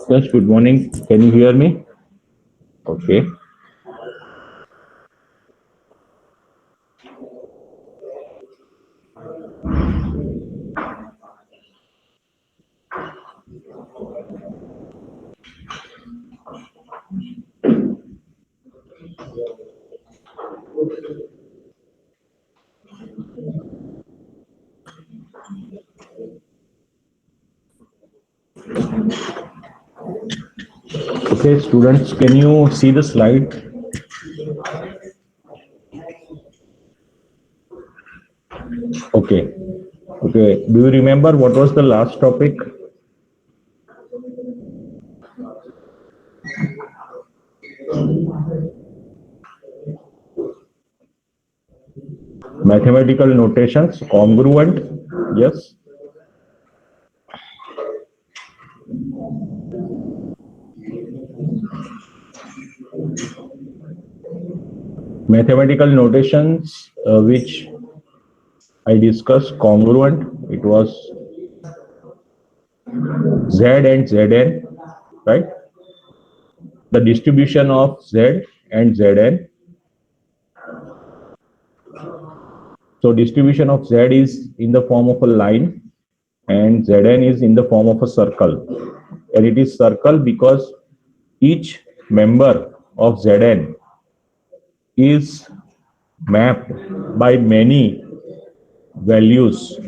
Yes, good morning. Can you hear me? Okay. Okay, students, can you see the slide? Okay. Okay. Do you remember what was the last topic? Mathematical notations, congruent. Yes. Mathematical notations, which I discussed, congruent. It was Z and Zn, right? The distribution of Z and Zn. So distribution of Z is in the form of a line and Zn is in the form of a circle. And it is circle because each member of Zn is mapped by many values,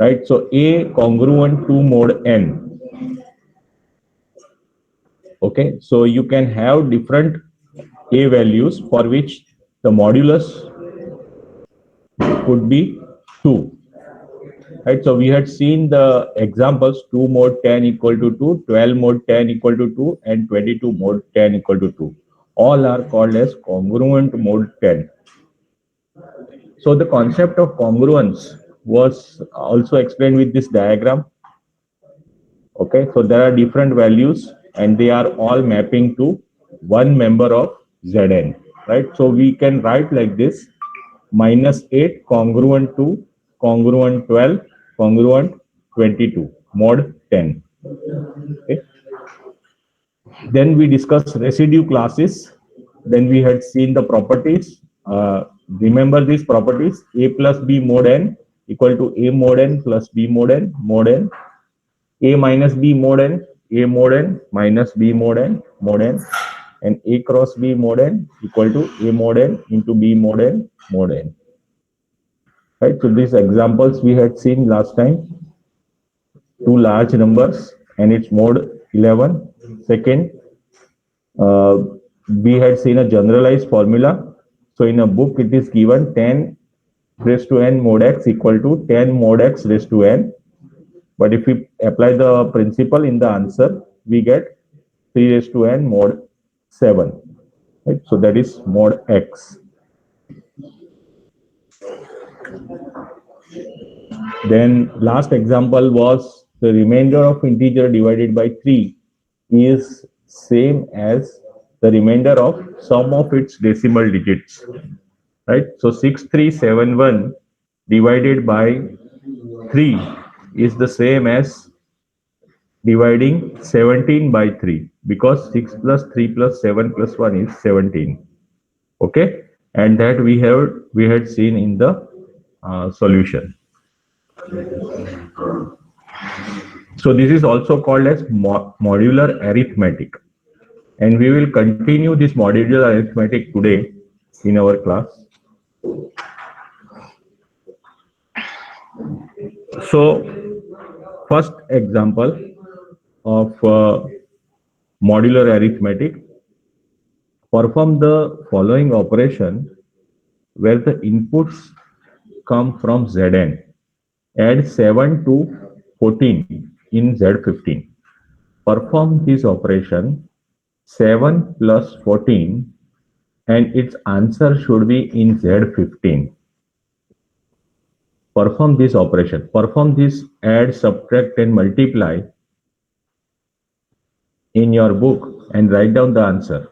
right? So A congruent to mod n. Okay, so you can have different A values for which the modulus could be 2. Right, so we had seen the examples 2 mod 10 equal to 2, 12 mod 10 equal to 2, and 22 mod 10 equal to 2. All are called as congruent mod 10. So the concept of congruence was also explained with this diagram. Okay, so there are different values and they are all mapping to one member of Zn, right? So we can write like this: -8 congruent to congruent 12 congruent 22 mod 10. Okay. Then we discussed residue classes. Then we had seen the properties. Remember these properties: a plus b mod n equal to a mod n plus b mod n, a minus b mod n, a mod n minus b mod n, and a cross b mod n equal to a mod n into b mod n mod n. Right. So these examples we had seen last time. Two large numbers and its mode 11. Second, uh, we had seen a generalized formula. So in a book, it is given 10 raised to n mod x equal to 10 mod x raised to n. But if we apply the principle in the answer, we get 3 raised to n mod 7. Right? So that is mod x. Then last example was the remainder of integer divided by 3 is same as the remainder of sum of its decimal digits, right? So 6371 divided by 3 is the same as dividing 17 by 3 because 6 plus 3 plus 7 plus 1 is 17. Okay, and that we had seen in the solution. So this is also called as modular arithmetic, and we will continue this modular arithmetic today in our class. So first example of modular arithmetic: perform the following operation where the inputs come from Zn. Add 7 to 14 in Z15. Perform this operation 7 plus 14 and its answer should be in Z15. Perform this operation. Perform this add, subtract and multiply in your book and write down the answer.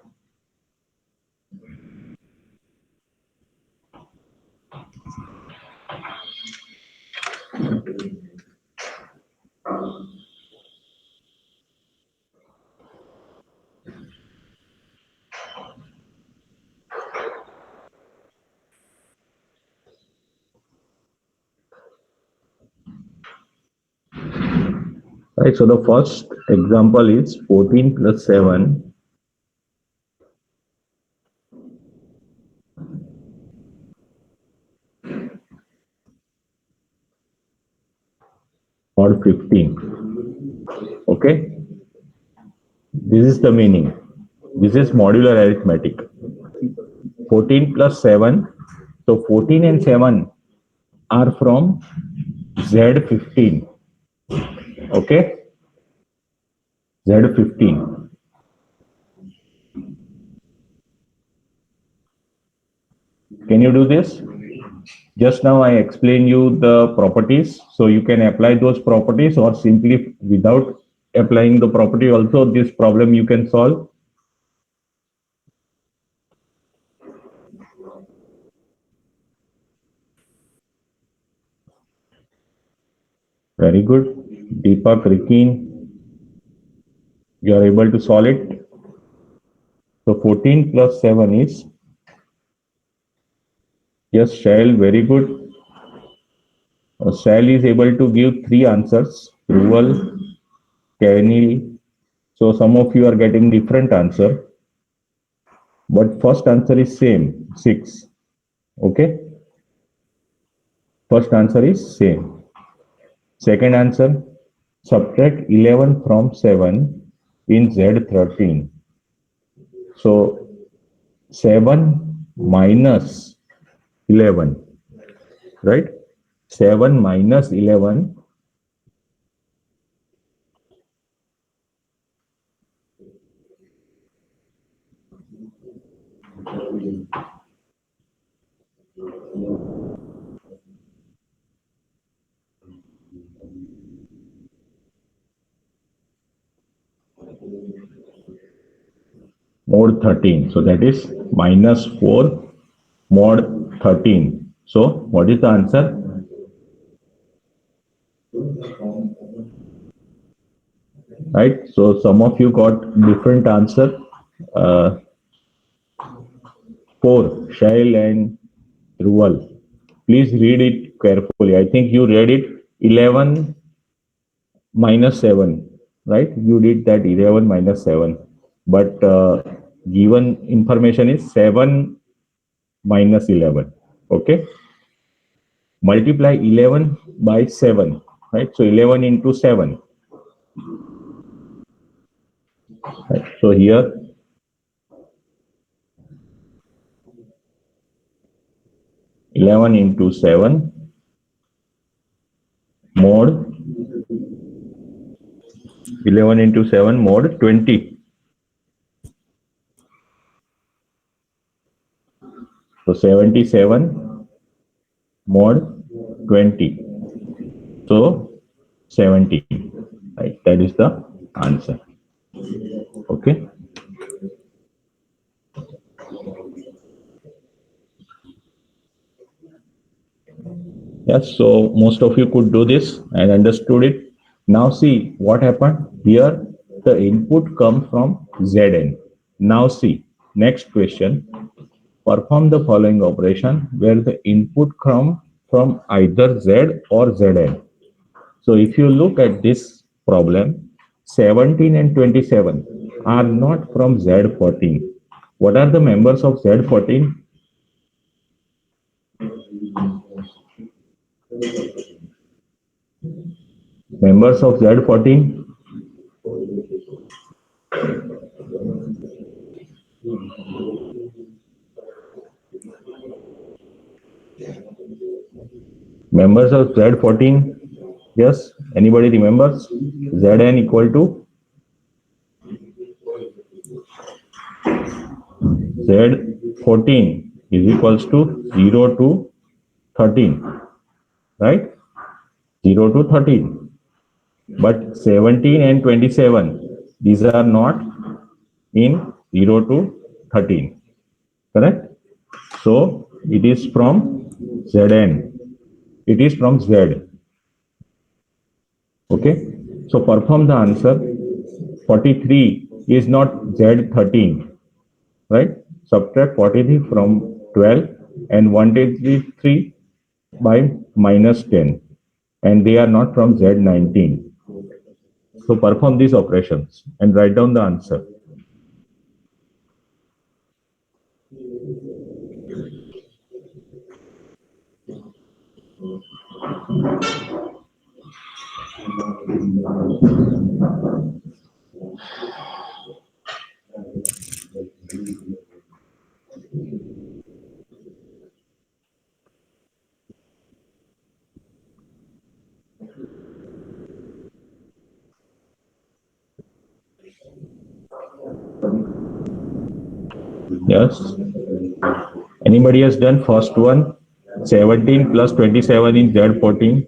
Right, so the first example is 14 plus 7 or 15. Okay, this is the meaning. This is modular arithmetic. 14 plus 7. So 14 and 7 are from Z15. Okay, Z15. Can you do this? Just now I explained you the properties, so you can apply those properties, or simply without applying the property also this problem you can solve. Very good. Deepak, Rikin, you are able to solve it. So 14 plus 7 is, yes, Shail, very good. Shail is able to give 3 answers. Ruval, Kenny. So some of you are getting different answer, but first answer is same, 6. Okay. First answer is same. Second answer, subtract 11 from 7 in Z13. So 7 minus 11, right? 7 minus 11, mod 13. So that is minus 4 mod 13. So what is the answer? Right? So some of you got different answer. 4, Shail and Ruval. Please read it carefully. I think you read it 11 minus 7, right? You did that 11 minus 7. But given information is 7 minus 11. Okay. Multiply 11 by 7, right? So 11 into 7. Right? So here, (11 into 7) mod 11 into 7 mod 20. So 77 mod 20. So 70. Right? That is the answer. Okay. Yes, so most of you could do this and understood it. Now see what happened here. The input comes from Zn. Now see, next question. Perform the following operation where the input comes from either Z or Zn. So if you look at this problem, 17 and 27 are not from Z14. What are the members of Z14? Members of Z14? Members of Z14? Yes, anybody remembers? Zn equal to Z14 is equals to 0 to 13, right? 0 to 13. But 17 and 27, these are not in 0 to 13, correct? So it is from Zn. It is from Z. Okay. So perform the answer. 43 is not Z13, right? Subtract 43 from 12 and 183 by minus 10. And they are not from Z19. So perform these operations and write down the answer. Yes. Anybody has done first one? 17 plus 27 in Z14.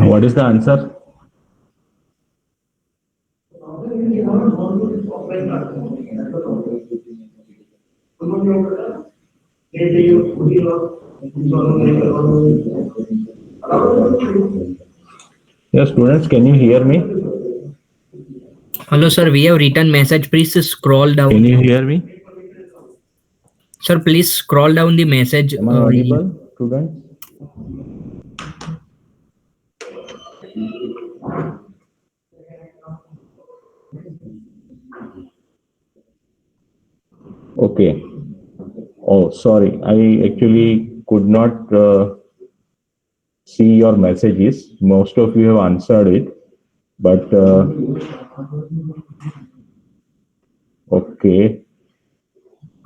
What is the answer? Yes, students, can you hear me? Hello, sir. We have written message. Please scroll down. Can you hear me? Sir, please scroll down the message. Am I audible, students? Okay. Oh, sorry. I actually could not see your messages. Most of you have answered it, but okay,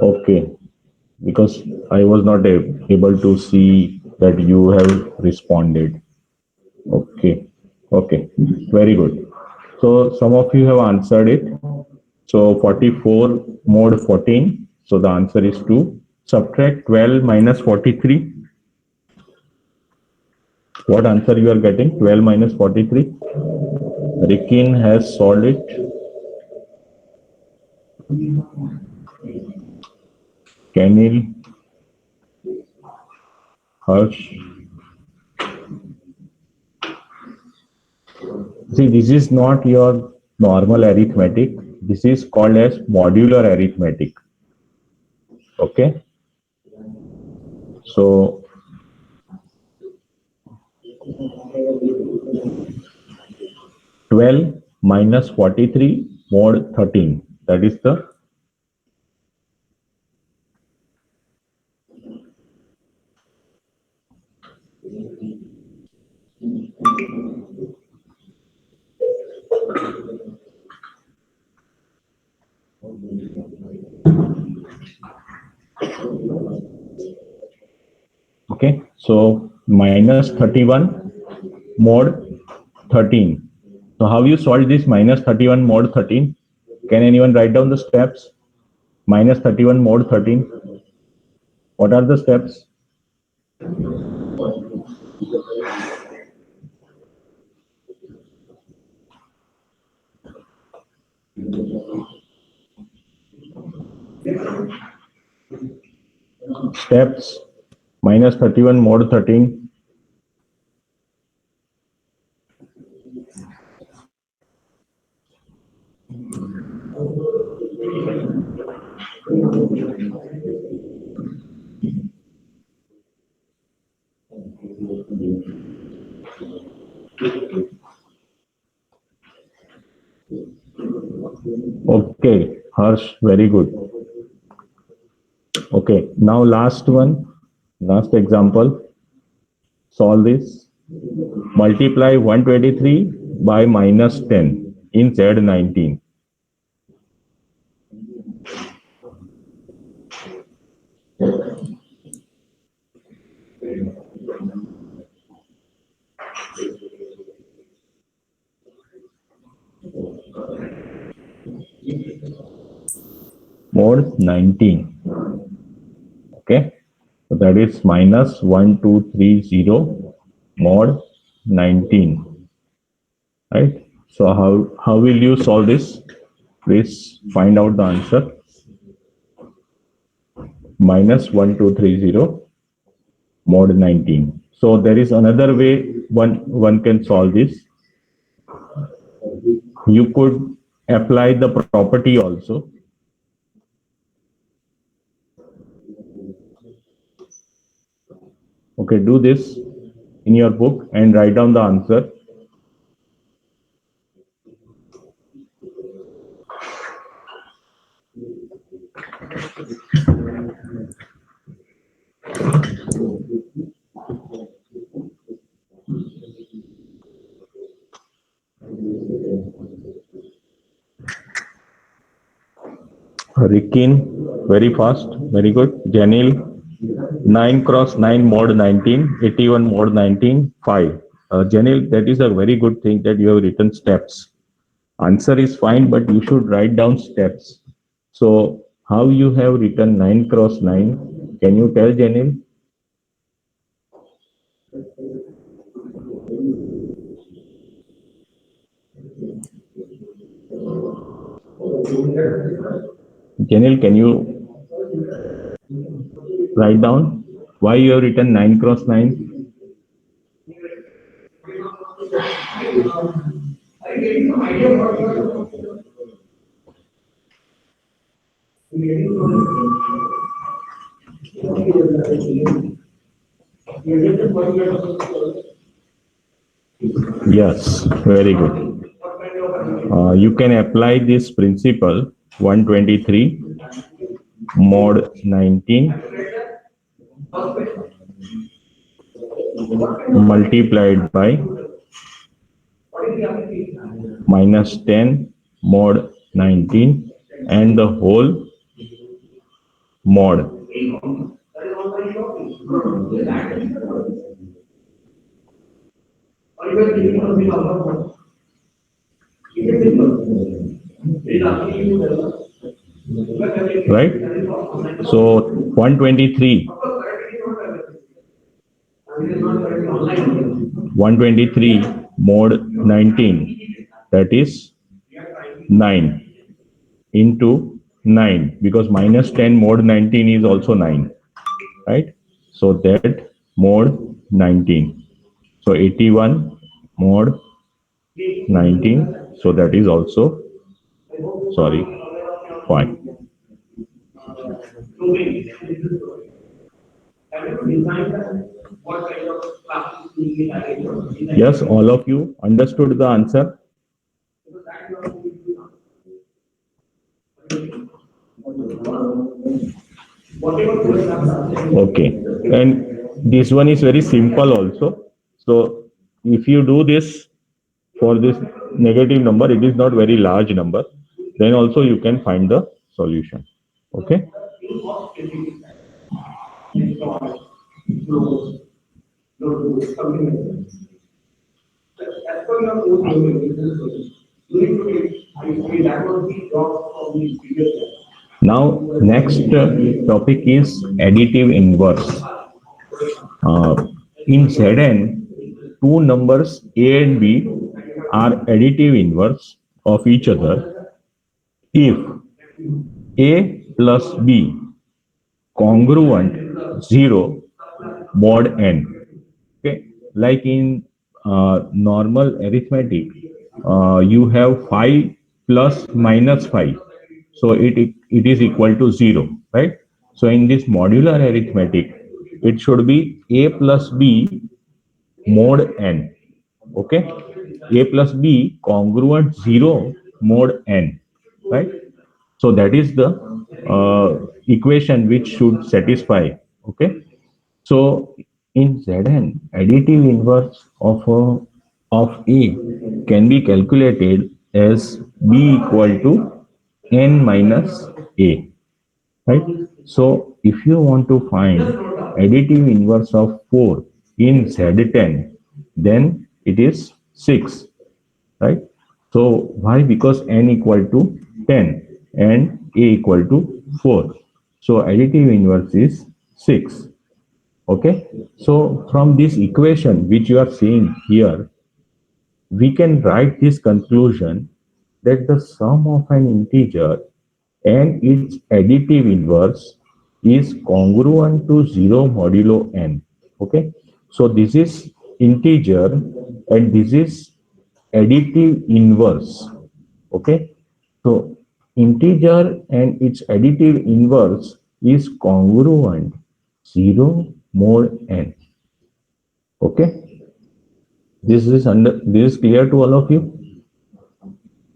okay. Because I was not able to see that you have responded. Okay, okay, very good. So some of you have answered it. So 44 mod 14. So the answer is 2. Subtract 12 minus 43. What answer you are getting? 12 minus 43. Rikin has solved it. Kenil, Harsh. See, this is not your normal arithmetic. This is called as modular arithmetic. Okay. So 12 minus 43 mod 13. That is the okay. So minus 31 mod 13. So how you solve this minus 31 mod 13? Can anyone write down the steps? Minus 31 mod 13. What are the steps? Steps minus 31 mod 13. Okay, Harsh, very good. Okay, now last one, last example. Solve this. Multiply 123 by minus 10 in Z19. mod 19. Okay, so that is minus 1230 mod 19. Right. So how will you solve this? Please find out the answer. Minus 1230 mod 19. So there is another way one can solve this. You could apply the property also. Okay, do this in your book and write down the answer. Rikin, very fast, very good. Janil, 9 cross 9 mod 19, 81 mod 19, 5. Janil, that is a very good thing that you have written steps. Answer is fine, but you should write down steps. So, how you have written 9 cross 9? Can you tell, Janil? Janil, can you write down why you have written 9 cross 9? Yes, very good. You can apply this principle 123 mod 19 multiplied by minus 10 mod 19 and the whole mod. Right? So 123 mod 19, that is 9 into 9, because minus 10 mod 19 is also 9, right? So that mod 19. So 81 mod 19. So that is also, sorry, 5. Yes, all of you understood the answer? Okay, and this one is very simple also. So if you do this for this negative number, it is not very large number, then also you can find the solution. Okay. Now, next topic is additive inverse. In Zn, two numbers A and B are additive inverse of each other if A plus B congruent 0 mod n. Okay, like in normal arithmetic, you have 5 plus minus 5, so it is equal to 0, right? So in this modular arithmetic, it should be A plus B mod n. Okay, A plus B congruent 0 mod n, right? So that is the equation which should satisfy. Okay, so in Zn, additive inverse of A can be calculated as B equal to n minus A, right? So if you want to find additive inverse of 4 in Z10, then it is 6, right? So why? Because n equal to 10 and A equal to 4. So additive inverse is 6. Okay. So from this equation which you are seeing here, we can write this conclusion that the sum of an integer and its additive inverse is congruent to 0 modulo n. Okay. So this is integer and this is additive inverse. Okay. So integer and its additive inverse is congruent 0 mod n. Okay. This is clear to all of you.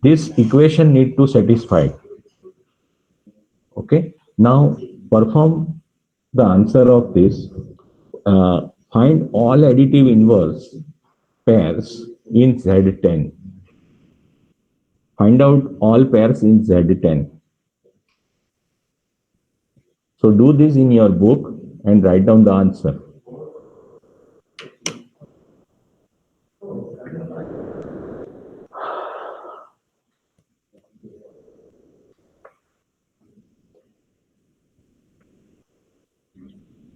This equation need to satisfy. Okay. Now perform the answer of this. Find all additive inverse pairs in Z10. Find out all pairs in Z10. So do this in your book and write down the answer.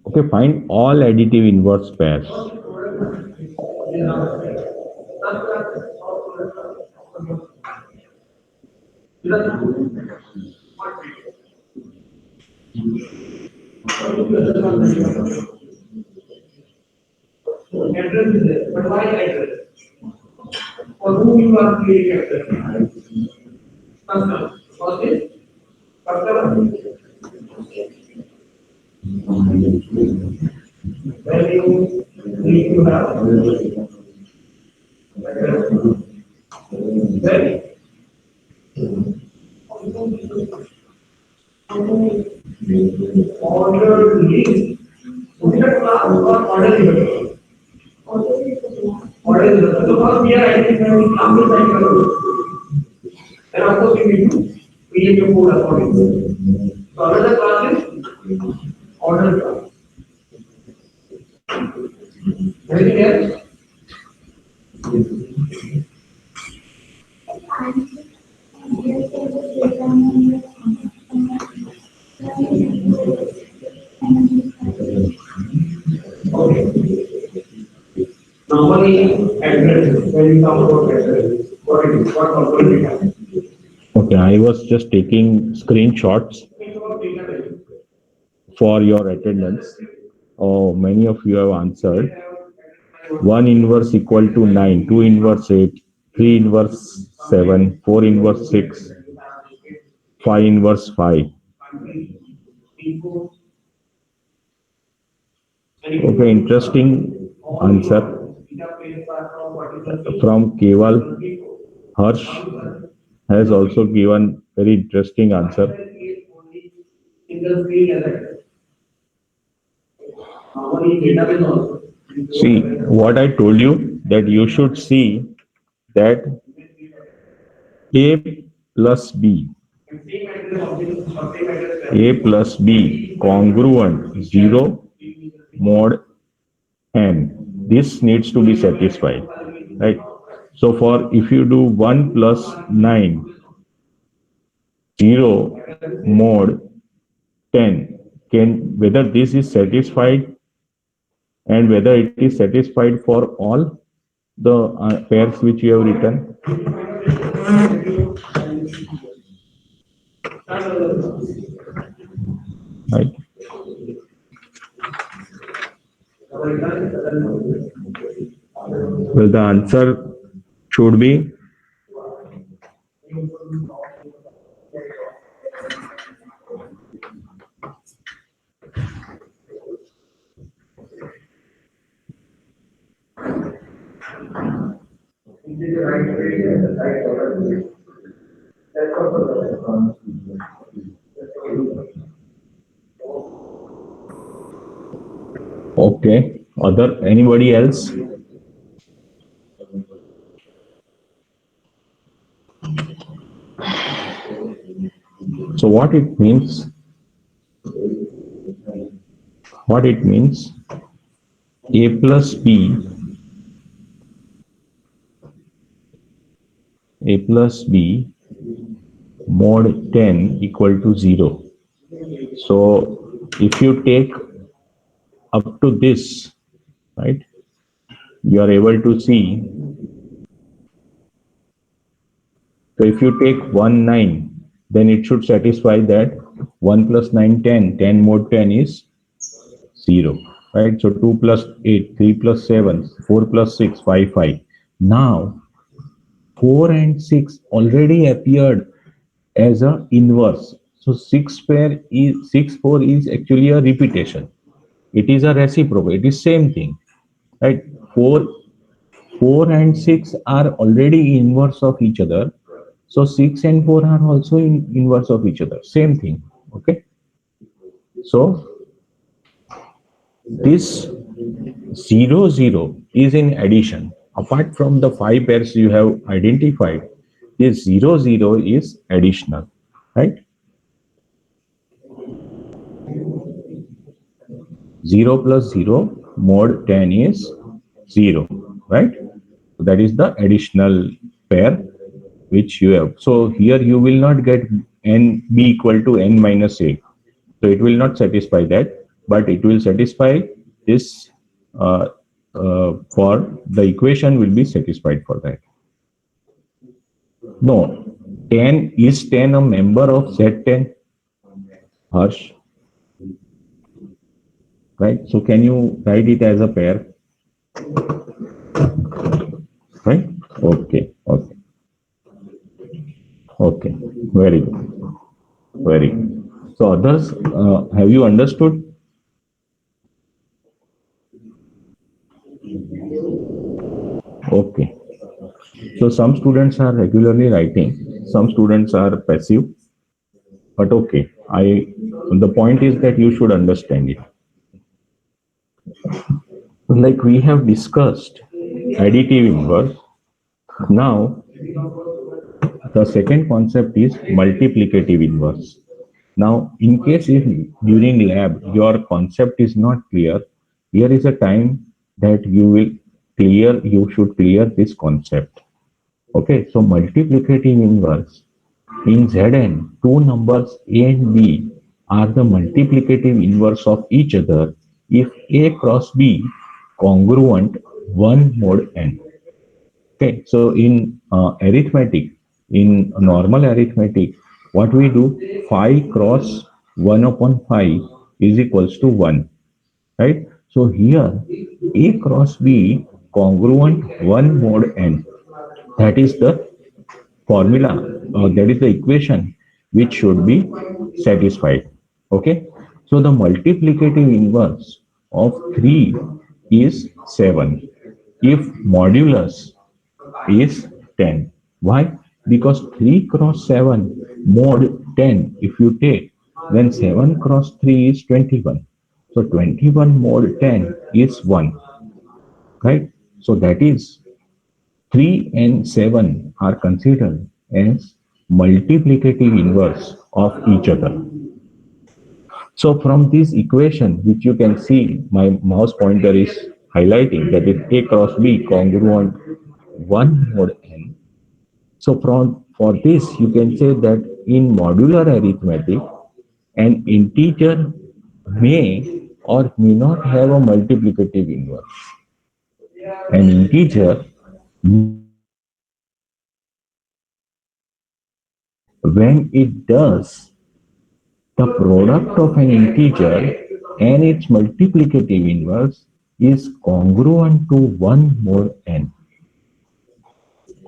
Okay, find all additive inverse pairs. Address is there, but why address? For whom you are creating address? Customer. For this customer. When you need to have then order list. Order class or order limit. Order limit. So first we are identifying classes and colors. Then of course you need to create your code accordingly. So another class is order class. Anything else? Okay. Normally, address, when you talk about address, what it is, what also we have. Okay, I was just taking screenshots for your attendance. Oh, many of you have answered. 1 inverse equal to 9, 2 inverse 8, 3 inverse 7, 4 inverse 6, 5 inverse 5. Okay, interesting answer from Keval. Harsh has also given very interesting answer. See, what I told you that you should see that A plus B, A plus B congruent 0 mod n. This needs to be satisfied, right? So for if you do 1 plus 9, 0 mod 10, can whether this is satisfied and whether it is satisfied for all the pairs which you have written. Right. Well, the answer should be okay. Other anybody else? So what it means? What it means? A plus B, A plus B mod 10 equal to 0. So if you take up to this, right, you are able to see. So if you take 1, 9, then it should satisfy that 1 plus 9, 10, 10 mod 10 is 0, right? So 2 plus 8, 3 plus 7, 4 plus 6, 5, 5. Now 4 and 6 already appeared as a inverse. So 6 pair is 6, 4 is actually a repetition. It is a reciprocal. It is same thing, right? 4 and 6 are already inverse of each other. So 6 and 4 are also inverse of each other. Same thing. Okay. So this 0, 0 is in addition. Apart from the 5 pairs you have identified, this 0, 0 is additional, right? 0 plus 0 mod 10 is 0, right? So that is the additional pair which you have. So here you will not get n b equal to n minus a. So it will not satisfy that, but it will satisfy this for the equation will be satisfied for that. No, 10 is 10 a member of Z10, Harsh, right? So can you write it as a pair, right? Okay, okay, okay. Very good, very good. So others, have you understood? Okay. So some students are regularly writing, some students are passive, but okay. The point is that you should understand it. Like we have discussed additive inverse. Now the second concept is multiplicative inverse. Now, in case if during lab your concept is not clear, here is a time that you should clear this concept. Okay, so multiplicative inverse in Zn, two numbers A and B are the multiplicative inverse of each other if A cross B congruent 1 mod n. Okay, so in arithmetic, in normal arithmetic, what we do, 5 cross 1 upon 5 is equals to 1, right? So here, A cross B congruent 1 mod n. That is the formula, that is the equation which should be satisfied. Okay, so the multiplicative inverse of 3 is 7 if modulus is 10. Why? Because 3 cross 7 mod 10, if you take, then 7 cross 3 is 21. So 21 mod 10 is 1, right? So that is 3 and 7 are considered as multiplicative inverse of each other. So from this equation, which you can see, my mouse pointer is highlighting, that is A cross B congruent 1 mod n. So for this, you can say that in modular arithmetic, an integer may or may not have a multiplicative inverse. An integer, when it does, the product of an integer and its multiplicative inverse is congruent to 1 mod n.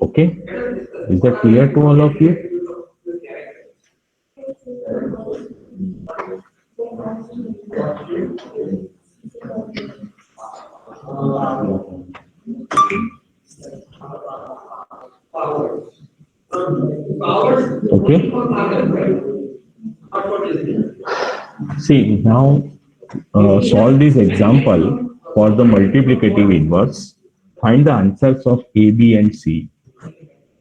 Okay? Is that clear to all of you? Okay. See, now solve this example for the multiplicative inverse. Find the answers of A, B, and C.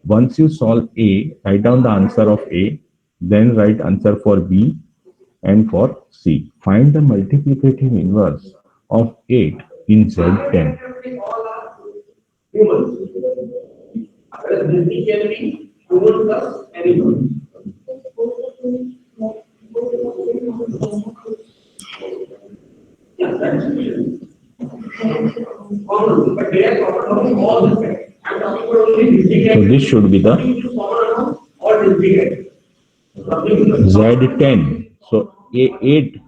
Once you solve A, write down the answer of A, then write answer for B and for C. Find the multiplicative inverse of 8 in Z10. Humans. This can be human plus animal. So this should be the or duplicate. Z10. So A8,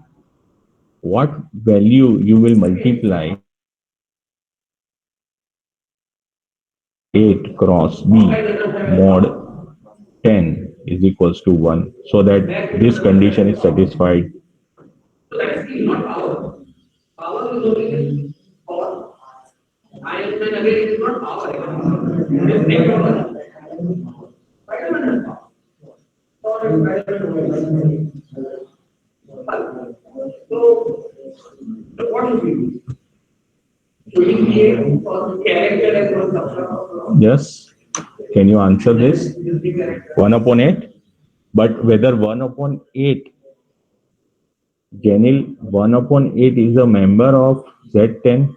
what value you will multiply 8 cross B mod 10 is equals to 1, so that this condition is satisfied. So that's the not power. Power is only power. I explain again, it is not power. It is negative. So what is it? So we create for character as one subset. Yes, can you answer this? 1 upon 8, but whether 1 upon 8, Janil, 1 upon 8 is a member of Z10.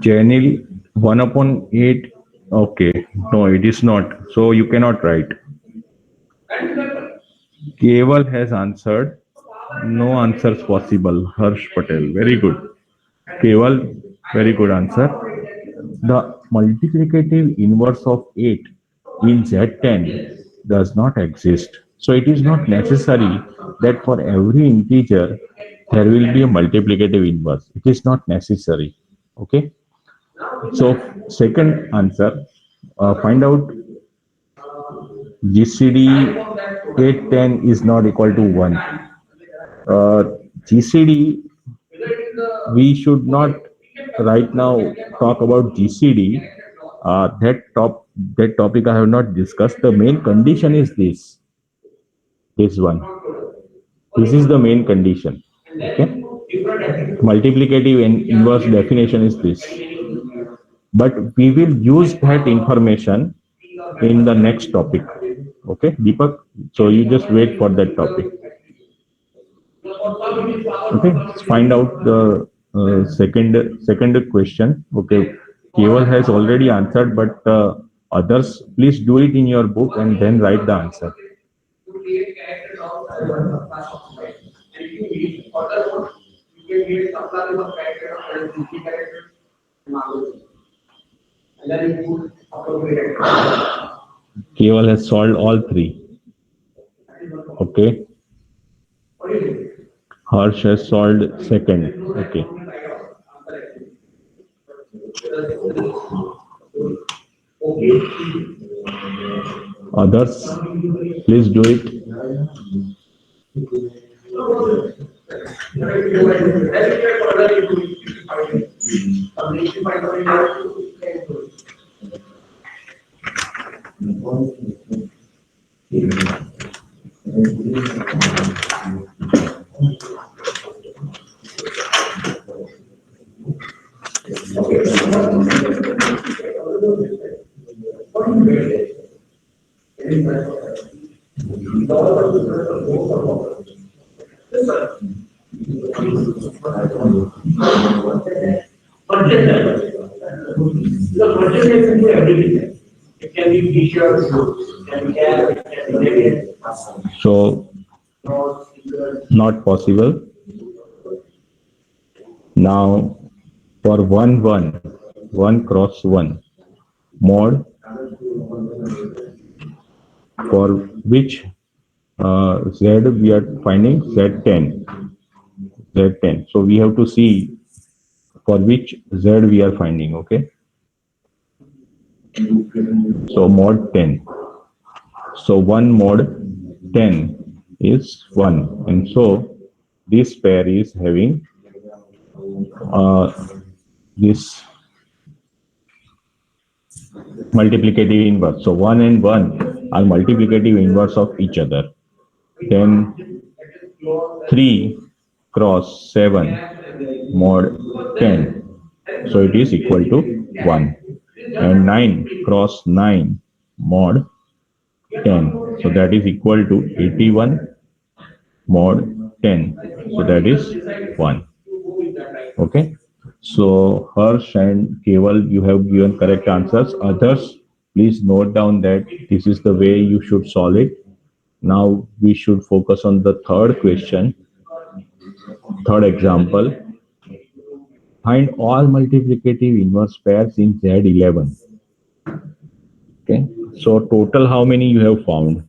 Janil, 1 upon 8, okay, no, it is not, so you cannot write. Keval has answered, no answers possible. Harsh Patel, very good. Keval, very good answer. The multiplicative inverse of 8 in Z10 does not exist. So it is not necessary that for every integer there will be a multiplicative inverse. It is not necessary. Okay. So second answer, find out GCD 810 is not equal to 1. GCD, we should not right now talk about GCD. That topic I have not discussed. The main condition is this one. This is the main condition. Okay. Multiplicative and inverse definition is this. But we will use that information in the next topic. Okay, Deepak. So you just wait for that topic. Okay, let's find out the second question. Okay, Keval has already answered, but others, please do it in your book and then write the answer. Keval has solved all three. Okay. Harsh has solved second. Okay. Others, please do it. The budget can do everything. It can be t-shirts, it can be cap, it can be jacket. So, not possible. Now, for 1 cross 1 mod, for which Z we are finding Z10. So we have to see for which Z we are finding. Okay. So mod 10. So 1 mod 10 is 1, and so this pair is having this multiplicative inverse. So 1 and 1 are multiplicative inverse of each other. Then 3 cross 7 mod 10. So it is equal to 1. And 9 cross 9 mod 10. So that is equal to 81 mod 10. So that is 1. Okay. So Harsh and Keval, you have given correct answers. Others, please note down that this is the way you should solve it. Now we should focus on the third question, third example. Find all multiplicative inverse pairs in Z11. Okay. So total, how many you have found?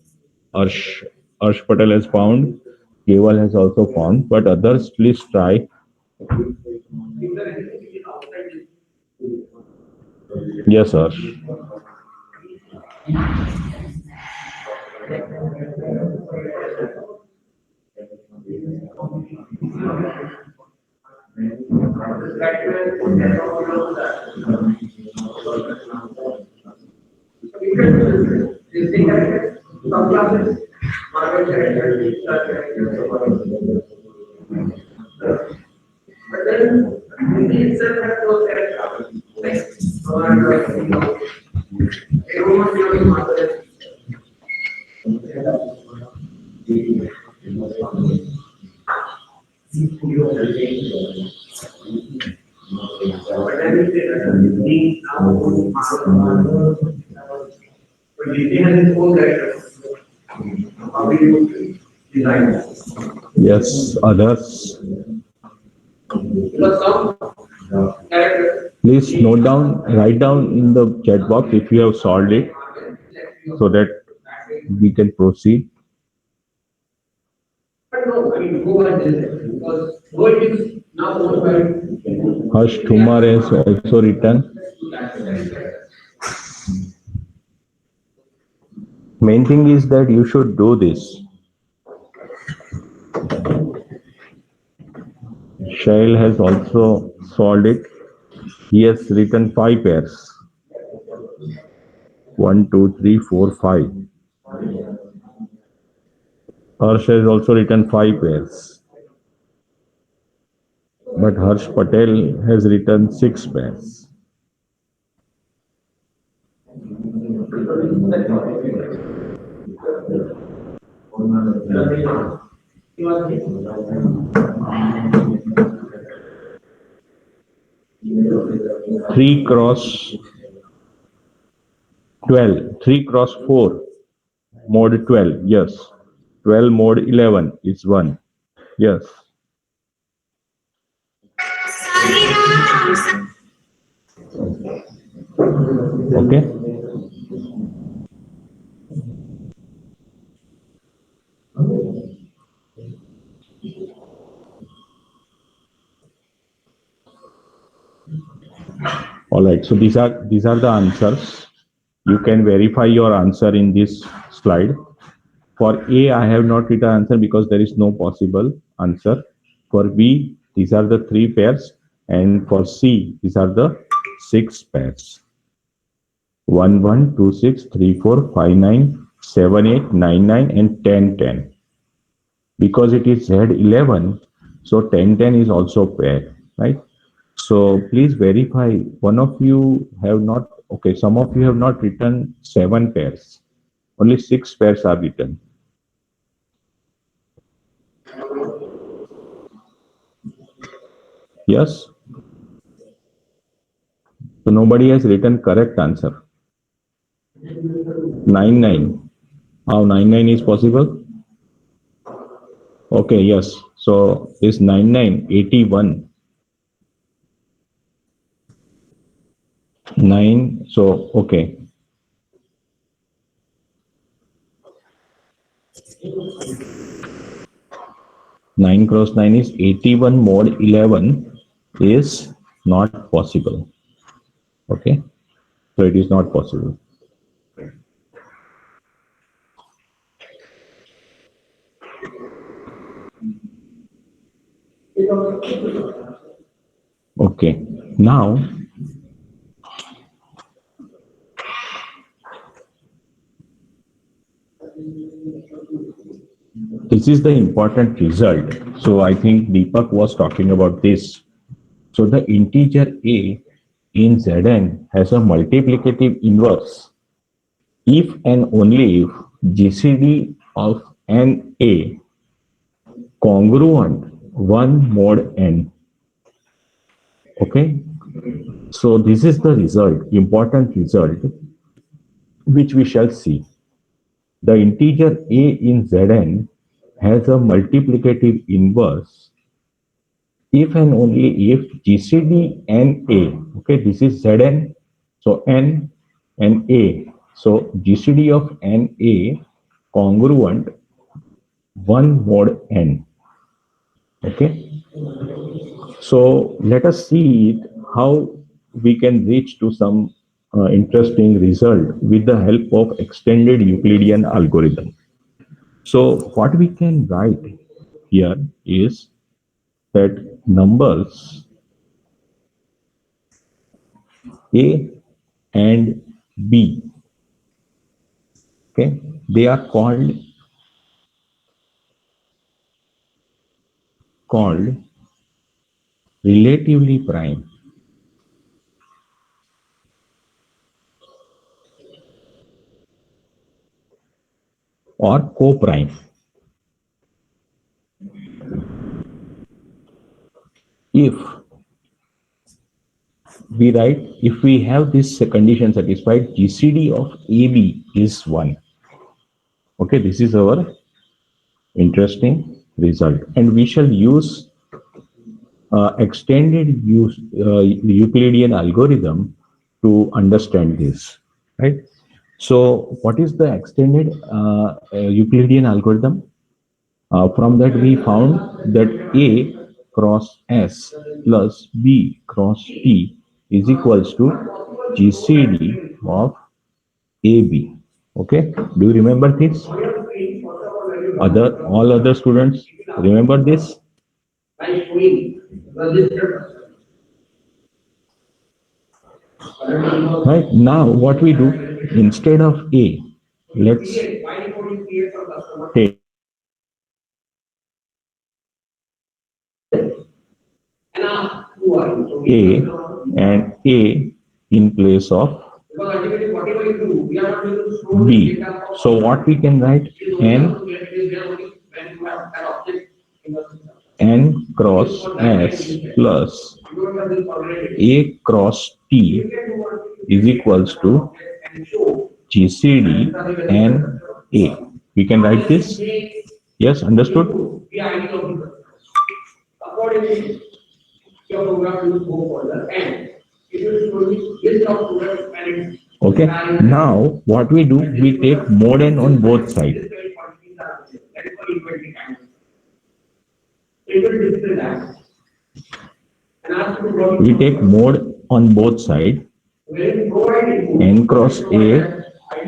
Arsh Patel has found. Keval has also found. But others, please try. Yes, Arsh. Some classes, but then Hindi itself has those characters. Like, everyone feels mother. But then we say that Hindi now, but Hindi has its own characters. How do you design that? Yes, others. Because some characters, Please note down, write down in the chat box if you have solved it so that we can proceed. but no, I mean, go and tell them because word is now owned by. Harsh Thumar has also written. Main thing is that you should do this. Shail has also solved it. He has written 5 pairs. 1, 2, 3, 4, 5. Harsh has also written 5 pairs. But Harsh Patel has written 6 pairs. Three cross 12. 3 cross 4. Mode 12. Yes. 12 mode 11 is 1. Yes. Okay. All right. So these are the answers. You can verify your answer in this slide. For A, I have not written answer because there is no possible answer. For B, these are the 3 pairs, and for C, these are the 6 pairs. 1, 1, 2, 6, 3, 4, 5, 9, 7, 8, 9, 9, and 10, 10. Because it is Z11, so 10, 10 is also pair, right? So please verify. One of you have not, okay, some of you have not written 7 pairs. Only 6 pairs are written. Yes? So nobody has written correct answer. 9, 9. How 9, 9 is possible? Okay, yes. So is 9, 9, 81. 9, so okay. Nine cross 9 is 81 mod 11 is not possible. Okay, so it is not possible. Okay, now this is the important result. So I think Deepak was talking about this. So the integer a in Zn has a multiplicative inverse if and only if GCD of an a congruent 1 mod n. Okay, so this is the result, important result, which we shall see. The integer a in Zn has a multiplicative inverse if and only if GCD and A, okay, this is Zn, so N and A, so GCD of N A congruent 1 mod N, okay. So let us see how we can reach to some interesting result with the help of extended Euclidean algorithm. So what we can write here is that numbers A and B, okay, they are called relatively prime or co-prime. If we write, if we have this condition satisfied, GCD of AB is 1. Okay, this is our interesting result. And we shall use extended Euclidean algorithm to understand this, right? So what is the extended Euclidean algorithm? From that we found that A cross S plus B cross T is equals to GCD of AB. Okay, do you remember this? All other students remember this? Right now, what we do instead of A, let's take A and A in place of B. So what we can write? N cross S plus A cross T is equals to GCD N A. We can write this? Yes, understood? Okay, now what we do, we take mod n on both sides. We take mod on both sides. N cross A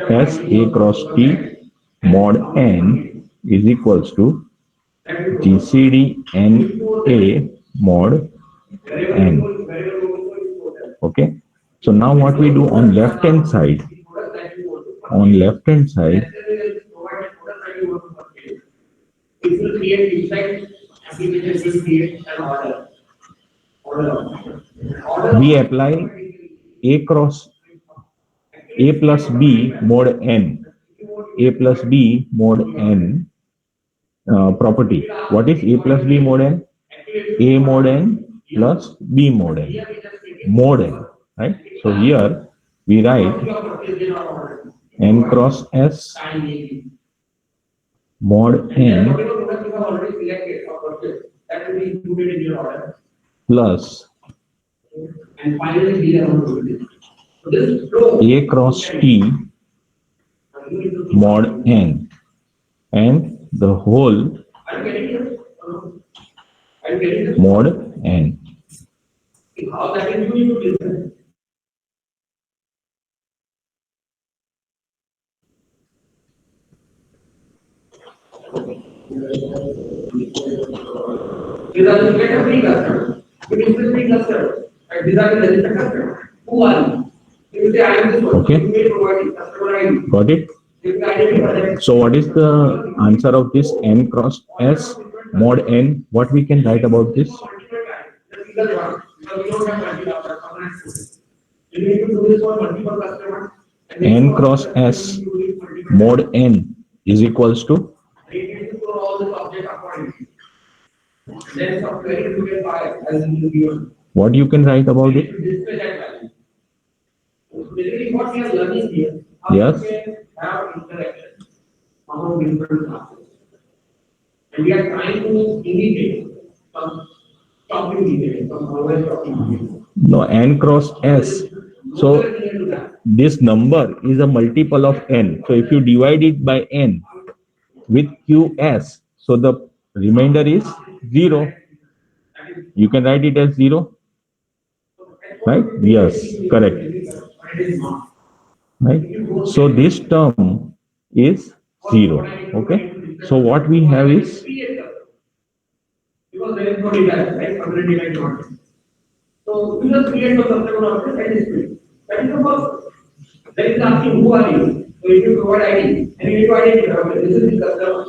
S A cross T mod n is equals to GCD N A mod n. Okay. So now what we do on left hand side? On left hand side, we apply A cross A plus B mod n. A plus B mod n property. What is A plus B mod n? A mod n plus B mod n. Mod n, right? So here we write n cross S mod n plus A cross T mod n and the whole mod n. Okay, got it? So what is the answer of this n cross S mod n? What we can write about this? N cross S mod n is equals to what you can write about it? Yes. And we are trying to imitate some Talking detail, from always talking detail. No, n cross s. So this number is a multiple of n. So if you divide it by n with qs, so the remainder is 0. You can write it as 0, right? Yes, correct. Right? So this term is 0. Okay. So what we have is, Because there is no data, right? Permanent data is not. So you just create the subscriber object and display. That is the first. Then it's asking who are you? So if you provide ID, and you need to identify, okay, this is the customer.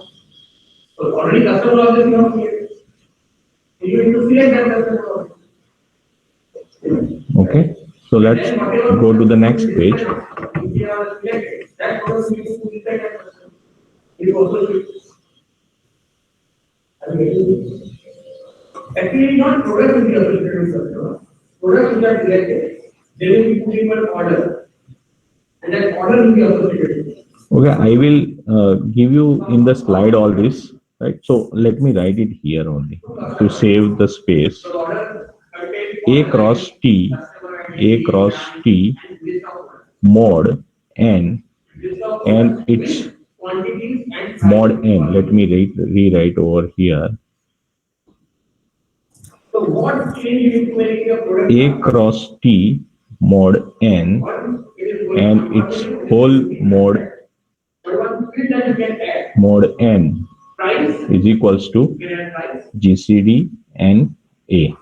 So already customer object you have created. So you need to select that customer object. okay. So let's go to the next page. If you are selected, that person you need to select that customer. You also should. Actually, not product will be associated with customer. Products which are selected, they will be put in an order, and that order will be associated. Okay, I will give you in the slide all this, right? So let me write it here only to save the space. So the order contains A cross T, A cross T list of mod n, list of and its quantities and mod n. Let me rewrite over here. So what change you need to make in your product? A cross T mod n One, it is going and to its whole mod but one field that you can add mod n price, is equals to you can add price. GCD and A.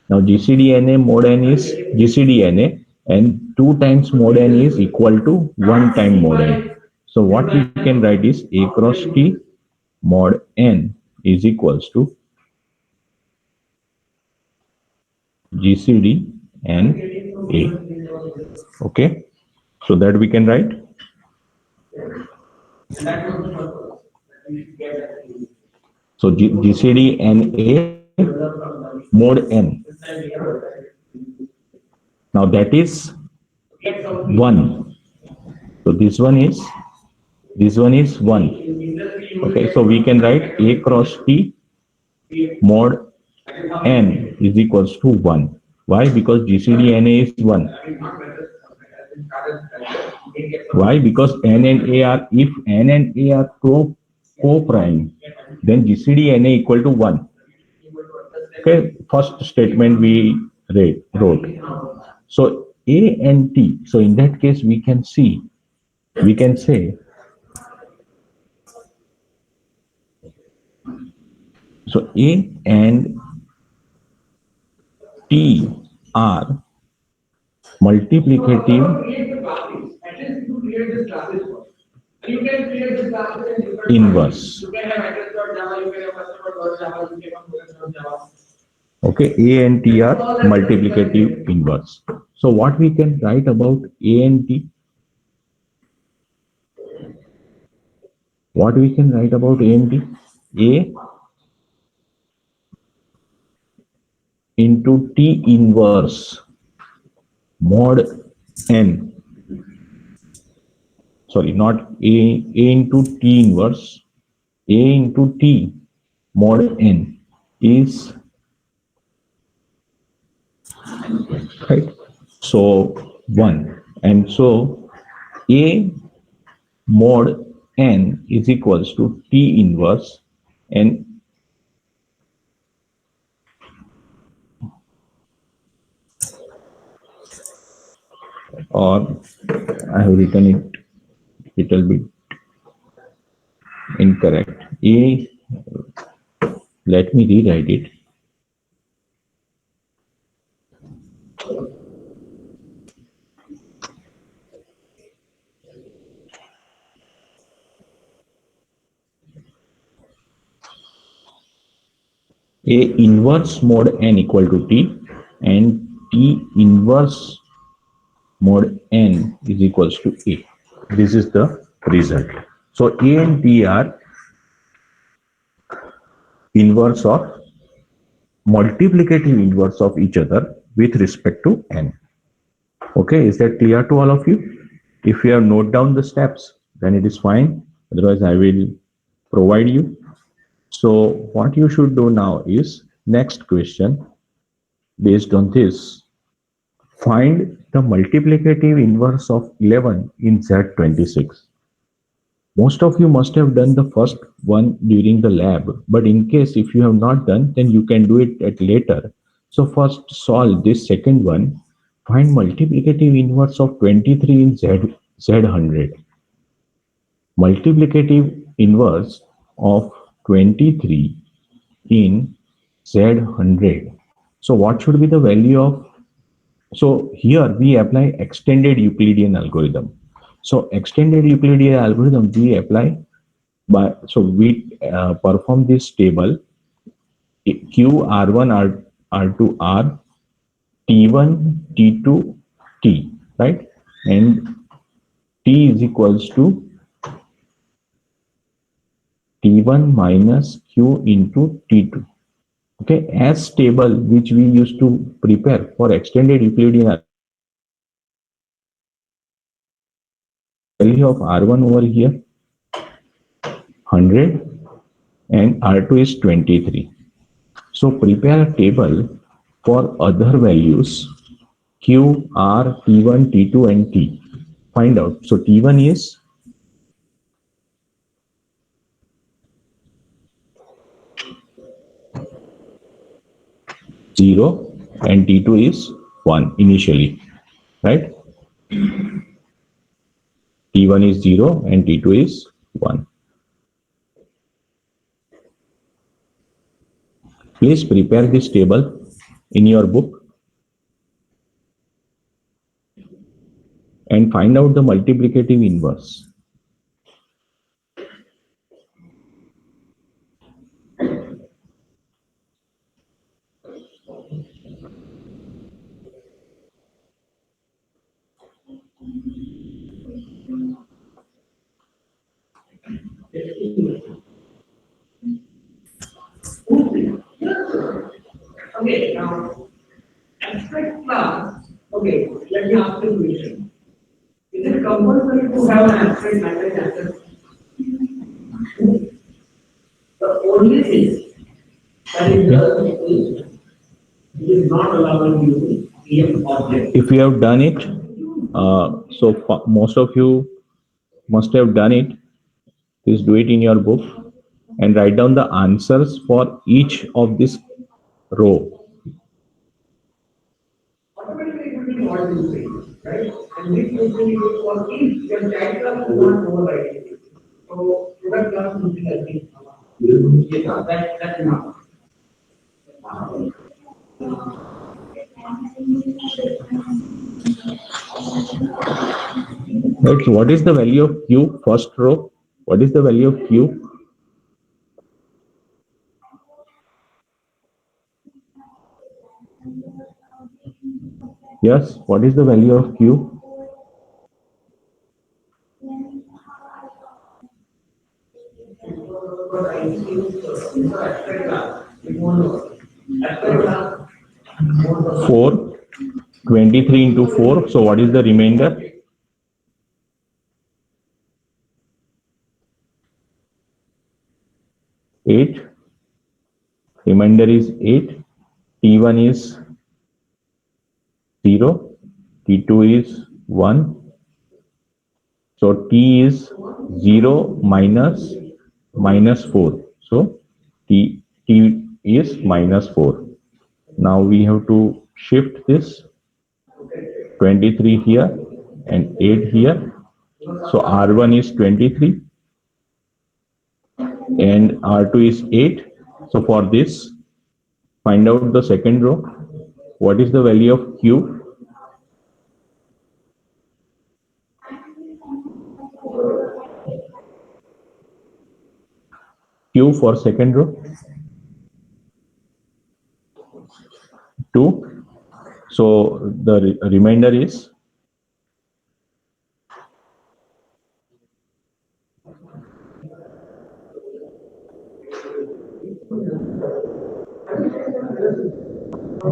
Now GCD NA mod n is GCD NA, and 2 times mod n is equal to 1 time mod n. So what we can write is A cross T mod n is equals to GCD and A. Okay, so that we can write. And that was the purpose. That we should get that. So GCD and A mod n. Now that is 1. So this one is 1. Okay, so we can write A cross T mod n is equals to 1. Why? Because GCD NA is 1. Why? Because n and a are, if n and a are co-prime, then GCD NA equal to 1. Okay, first statement we wrote. So A and T, so in that case we can say so A and T are multiplicative Create the classes. At least you create this classes first. And you can create this classes in different inverse. You can have address.java, you can have customer.java, you can have product.java. Okay, A and T are multiplicative inverse. So what we can write about A and T? What we can write about A and T? A into T inverse mod n. Sorry, not A into T inverse. A into T mod n is right. So 1, and so A mod n is equals to T inverse, and or I have written it little bit incorrect. A, let me rewrite it. A inverse mod n equal to T, and T inverse mod n is equals to A. This is the result. So A and T are inverse of multiplicative inverse of each other with respect to n. Okay, is that clear to all of you? If you have noted down the steps, then it is fine. Otherwise, I will provide you. So what you should do now is next question. based on this, find the multiplicative inverse of 11 in Z26. Most of you must have done the first one during the lab, but in case if you have not done, then you can do it at later. So first solve this second one. Find multiplicative inverse of 23 in Z100. Multiplicative inverse of 23 in Z100. So what should be the value of? So here we apply extended Euclidean algorithm. So extended Euclidean algorithm we apply by, so we perform this table Q R1 R2 R T1 T2 T, right? And T is equals to T1 minus Q into T2. Okay, as table which we used to prepare for extended Euclidean value of R1 over here 100 and R2 is 23. So prepare a table for other values Q, R, T1, T2 and T. Find out. So T1 is 0 and T2 is 1 initially, right? T1 is 0 and T2 is 1. Please prepare this table in your book and find out the multiplicative inverse. Okay, now, abstract class, okay, let me ask you a question. Is it compulsory to have an abstract matrix answer? The only thing that is not allowing you to be an object. If you have done it, so most of you must have done it. Please do it in your book and write down the answers for each of this row. Automatically it will be what you say, right? And this usually is for each, your child class will not override it. So, product class will be like this. Yeah, that's enough. Right, so what is the value of Q? First row. What is the value of Q? Yes, what is the value of Q? Four. 23 into 4. So what is the remainder? 8. Remainder is 8. T1 is 0. T2 is 1. So T is 0 minus 4. So T is minus 4. Now we have to shift this 23 here and 8 here. So R1 is 23 and R2 is 8. So for this, find out the second row. What is the value of Q? Q for second row? 2. So the remainder is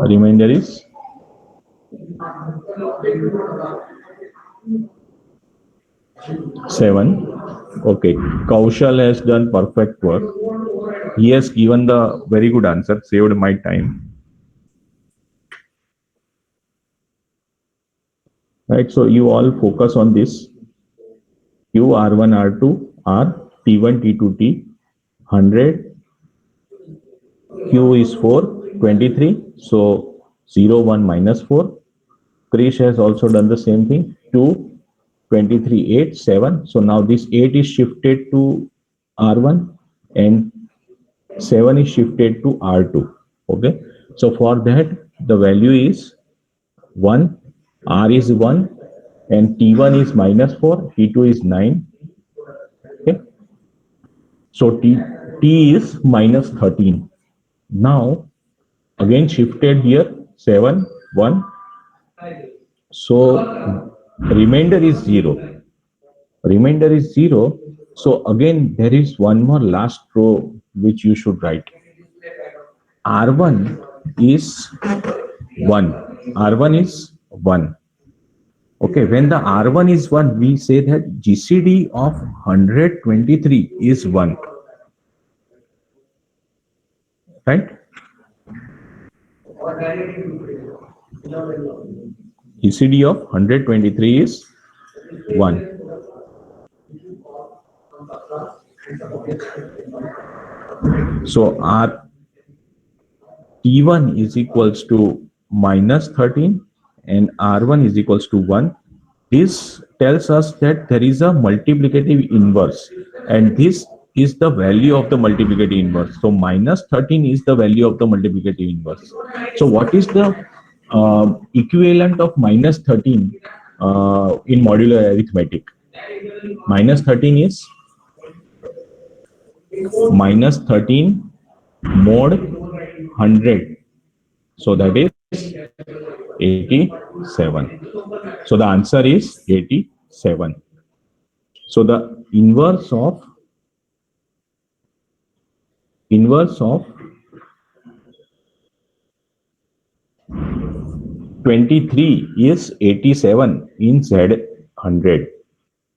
remainder is 7. Okay, Kaushal has done perfect work. He has given the very good answer, saved my time. right? So you all focus on this. Q, R1, R2, R, T1, T2, T, 100. Q is 4, 23. So 0, 1, minus 4. Krish has also done the same thing. 2, 23, 8, 7. So now this 8 is shifted to R1 and 7 is shifted to R2. Okay. So for that, the value is 1, R is 1, and T1 is minus 4, T2 is 9. Okay. So T is minus 13. Now, again shifted here, 7, 1. So remainder is 0. Remainder is 0. So again, there is one more last row which you should write. R1 is 1. R1 is 1. Okay, when the R1 is 1, we say that GCD of 123 is 1. Right? GCD of 123 is 1. So our T1 is equals to minus 13 and R1 is equals to 1. This tells us that there is a multiplicative inverse, and this is the value of the multiplicative inverse. So minus 13 is the value of the multiplicative inverse. So what is the equivalent of minus 13 in modular arithmetic? Minus 13 is minus 13 mod 100. So that is 87. So the answer is 87. So the inverse of 23 is 87 in Z100.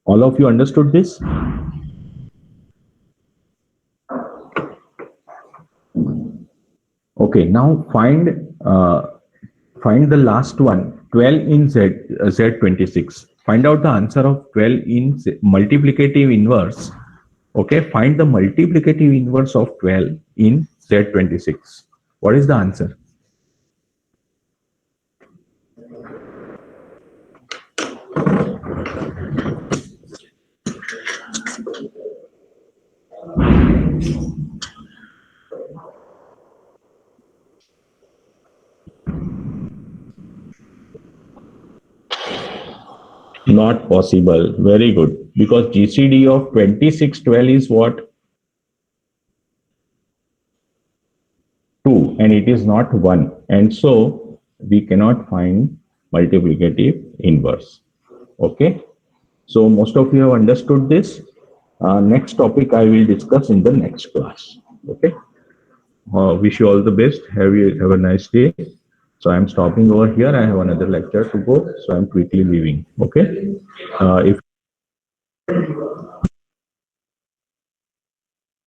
All of you understood this? Okay, now find the last one, 12 in Z26. Find out the answer of 12 in multiplicative inverse. Okay, find the multiplicative inverse of 12 in Z26. What is the answer? Not possible. Very good. Because GCD of 2612 is what? 2, and it is not 1. And so we cannot find multiplicative inverse. Okay. So most of you have understood this. Next topic I will discuss in the next class. Okay. Wish you all the best. Have a nice day. So I'm stopping over here. I have another lecture to go. So I'm quickly leaving. Okay. If